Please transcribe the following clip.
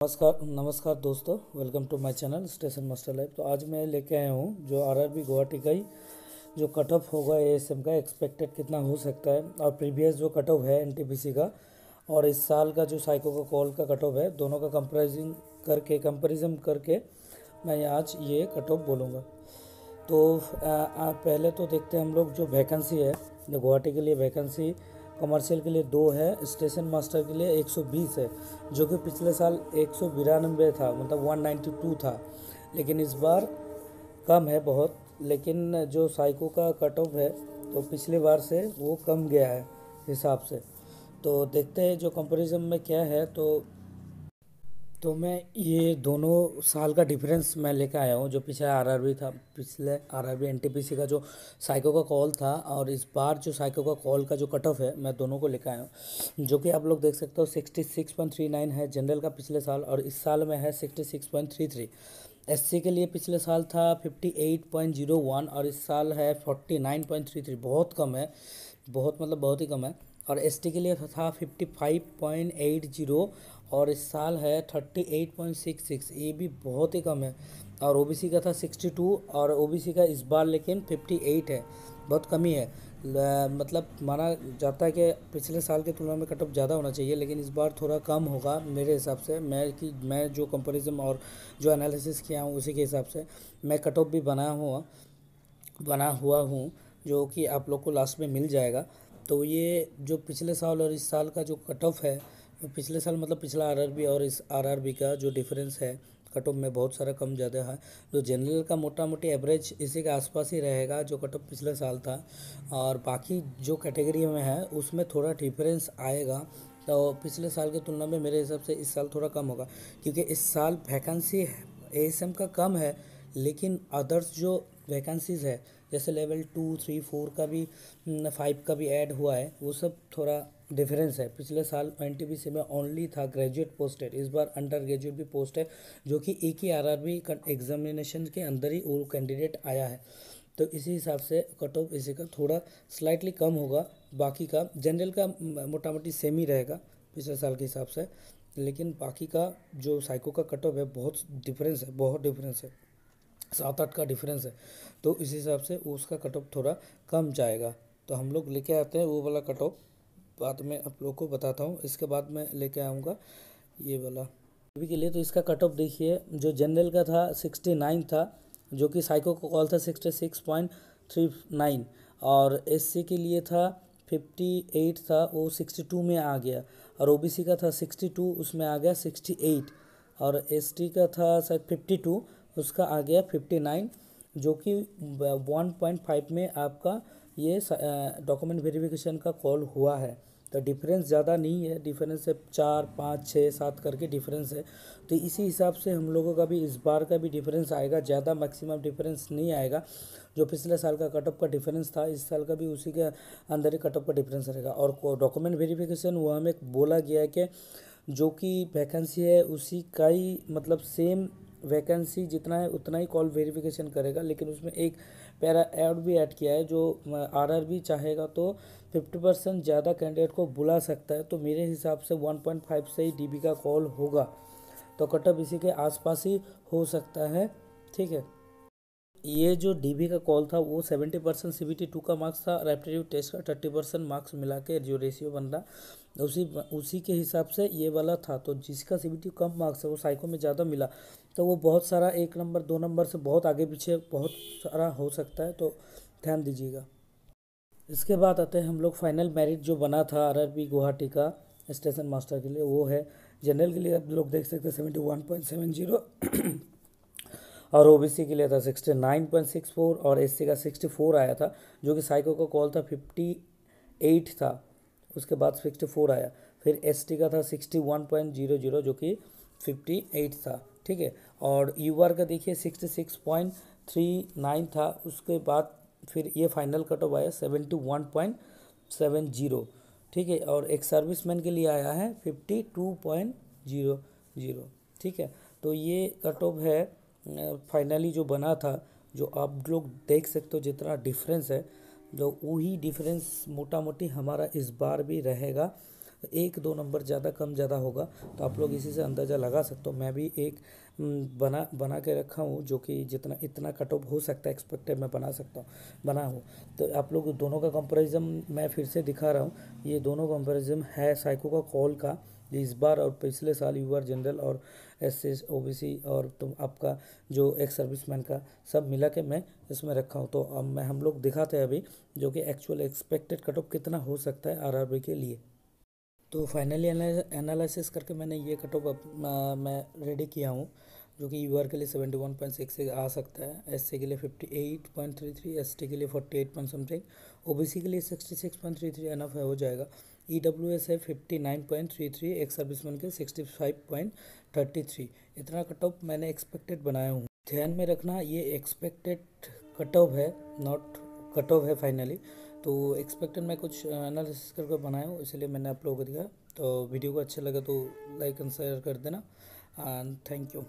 नमस्कार नमस्कार दोस्तों, welcome to my channel station master live. तो आज मैं लेके आया हूँ जो आरआरबी गुवाहाटी का ही जो कट ऑफ होगा एएसएम का एक्सपेक्टेड कितना हो सकता है, और प्रीवियस जो कट ऑफ है एनटीपीसी का और इस साल का जो साइको का कॉल का कट ऑफ है, दोनों का कंपैरिजन करके मैं आज ये कट ऑफ बोलूँगा। तो पहले तो देखते हैं हम लोग जो वैकेंसी है। जो गुवाहाटी के लिए वैकेंसी कमर्शियल के लिए 2 है, स्टेशन मास्टर के लिए 120 है, जो कि पिछले साल 192 था, मतलब 192 था। लेकिन इस बार कम है बहुत। लेकिन जो साइको का कट ऑफ है तो पिछली बार से वो कम गया है हिसाब से। तो देखते हैं जो कंपैरिजन में क्या है। तो मैं ये दोनों साल का डिफरेंस मैं लेकर आया हूँ। जो पिछले आरआरबी था, पिछले आरआरबी एनटीपीसी का जो साइको का कॉल था और इस बार जो साइको का कॉल का जो कट ऑफ है, मैं दोनों को लेकर आया हूँ। जो कि आप लोग देख सकते हो 66.39 है जनरल का पिछले साल, और इस साल में है 66.33। एससी के लिए पिछले साल था 58.01 और इस साल है 49.33। बहुत कम है, बहुत मतलब बहुत ही कम है। और एसटी के लिए था 55.80 और इस साल है 38.66। ये भी बहुत ही कम है। और ओबीसी का था 62 और ओबीसी का इस बार लेकिन 58 है, बहुत कमी है। मतलब माना जाता है कि पिछले साल के तुलना में कट ऑफ ज़्यादा होना चाहिए, लेकिन इस बार थोड़ा कम होगा मेरे हिसाब से। मैं जो कंपैरिजन और जो एनालिसिस किया हूँ उसी के हिसाब से मैं कट ऑफ भी बना हुआ हूँ, जो कि आप लोग को लास्ट में मिल जाएगा। तो ये जो पिछले साल और इस साल का जो कट ऑफ है, पिछले साल मतलब पिछला आरआरबी और इस आरआरबी का जो डिफरेंस है कट ऑफ में बहुत सारा कम ज़्यादा है। जो जनरल का मोटा मोटी एवरेज इसी के आसपास ही रहेगा जो कट ऑफ पिछले साल था, और बाकी जो कैटेगरी में है उसमें थोड़ा डिफरेंस आएगा। तो पिछले साल की तुलना में मेरे हिसाब से इस साल थोड़ा कम होगा, क्योंकि इस साल वैकेंसी एएसएम का कम है, लेकिन अदर्स जो वैकेंसीज़ है जैसे लेवल 2, 3, 4 का भी 5 का भी ऐड हुआ है, वो सब थोड़ा डिफरेंस है। पिछले साल एनटीपीसी में ओनली था ग्रेजुएट पोस्टेड, इस बार अंडर ग्रेजुएट भी पोस्ट है, जो कि एक ही आरआरबी एग्जामिनेशन के अंदर ही वो कैंडिडेट आया है। तो इसी हिसाब से कट ऑफ इसी का थोड़ा स्लाइटली कम होगा। बाकी का जनरल का मोटा मोटी सेम ही रहेगा पिछले साल के हिसाब से, लेकिन बाकी का जो साइको का कट ऑफ है बहुत डिफरेंस है, बहुत डिफरेंस है, 7-8 का डिफरेंस है। तो इस हिसाब से उसका कट ऑफ थोड़ा कम जाएगा। तो हम लोग लेके आते हैं वो वाला कट ऑफ, बाद में आप लोग को बताता हूँ। इसके बाद मैं लेके आऊँगा ये वाला अभी के लिए। तो इसका कट ऑफ देखिए, जो जनरल का था 69 था, जो कि साइको का कॉल था 66.39, और एससी के लिए था 58 था, वो 62 में आ गया। और ओबीसी का था 62, उसमें आ गया 68। और एसटी का था शायद 52, उसका आ गया 59, जो कि 1.5 में आपका ये डॉक्यूमेंट वेरिफिकेशन का कॉल हुआ है। तो डिफरेंस ज़्यादा नहीं है, डिफरेंस है 4, 5, 6, 7 करके डिफरेंस है। तो इसी हिसाब से हम लोगों का भी इस बार का भी डिफरेंस आएगा, ज़्यादा मैक्सिमम डिफरेंस नहीं आएगा। जो पिछले साल का कट ऑफ का डिफरेंस था, इस साल का भी उसी के अंदर ही कट ऑफ का डिफरेंस रहेगा। और डॉक्यूमेंट वेरिफिकेशन वो हमें बोला गया है कि जो कि वैकेंसी है उसी का ही, मतलब सेम वैकेंसी जितना है उतना ही कॉल वेरिफिकेशन करेगा, लेकिन उसमें एक पैरा ऐड भी ऐड किया है। जो आरआरबी चाहेगा तो 50% ज़्यादा कैंडिडेट को बुला सकता है। तो मेरे हिसाब से 1.5 से ही डीबी का कॉल होगा, तो कट ऑफ इसी के आसपास ही हो सकता है। ठीक है, ये जो डीबी का कॉल था वो 70% सीबीटी 2 का मार्क्स था, और एप्टीट्यूड टेस्ट का 30% मार्क्स मिला के जो रेशियो बन रहा उसी के हिसाब से ये वाला था। तो जिसका सीबीटी कम मार्क्स है वो साइको में ज़्यादा मिला, तो वो बहुत सारा 1 नंबर 2 नंबर से बहुत आगे पीछे बहुत सारा हो सकता है, तो ध्यान दीजिएगा। इसके बाद आते हैं हम लोग फाइनल मेरिट जो बना था आरआरबी गुवाहाटी का स्टेशन मास्टर के लिए, वो है जनरल के लिए आप लोग देख सकते हैं 71.70 और ओबीसी के लिए था 69.64 और एससी का 64 आया था। जो कि साइको का कॉल था 58 था, उसके बाद 64 आया। फिर एसटी का था 61.00 जो कि 58 था। ठीक है, और यूआर का देखिए 66.39 था, उसके बाद फिर ये फाइनल कट ऑफ आया 71.70। ठीक है, और एक सर्विसमैन के लिए आया है 52.00। ठीक है, तो ये कट ऑफ है फाइनली जो बना था। जो आप लोग देख सकते हो जितना डिफरेंस है, जो वही डिफरेंस मोटा मोटी हमारा इस बार भी रहेगा। तो 1-2 नंबर ज़्यादा कम ज़्यादा होगा, तो आप लोग इसी से अंदाज़ा लगा सकते हो। मैं भी एक बना के रखा हूँ, जो कि जितना इतना कट ऑफ हो सकता है एक्सपेक्टेड मैं बना हूँ। तो आप लोग दोनों का कंपैरिजन मैं फिर से दिखा रहा हूँ। ये दोनों कंपैरिजन है साइको का कॉल का इस बार और पिछले साल यूआर जनरल और एससी ओबीसी और तुम आपका जो एक्स सर्विसमैन का सब मिला के मैं इसमें रखा हूँ। तो अब हम लोग दिखाते हैं अभी जो कि एक्चुअल एक्सपेक्टेड कट ऑफ कितना हो सकता है आरआरबी के लिए। तो फाइनली एनालिसिस करके मैंने ये कट ऑफ मैं रेडी किया हूँ, जो कि यूआर के लिए 71.6 आ सकता है, एससी के लिए 58.33, एसटी के लिए 48 पॉइंट समथिंग, ओबीसी के लिए 66.33 एनफ है, हो जाएगा। ईडब्ल्यूएस है 59.33, एक्स सर्विसमैन के 65.33। इतना कट ऑफ मैंने एक्सपेक्टेड बनाया हूँ। ध्यान में रखना ये एक्सपेक्टेड कट ऑफ है, नॉट कट ऑफ है फाइनली। तो एक्सपेक्टेड मैं कुछ एनालिसिस करके बनाया हूँ, इसलिए मैंने आप लोगों को दिया। तो वीडियो को अच्छा लगा तो लाइक एंड शेयर कर देना, एंड थैंक यू।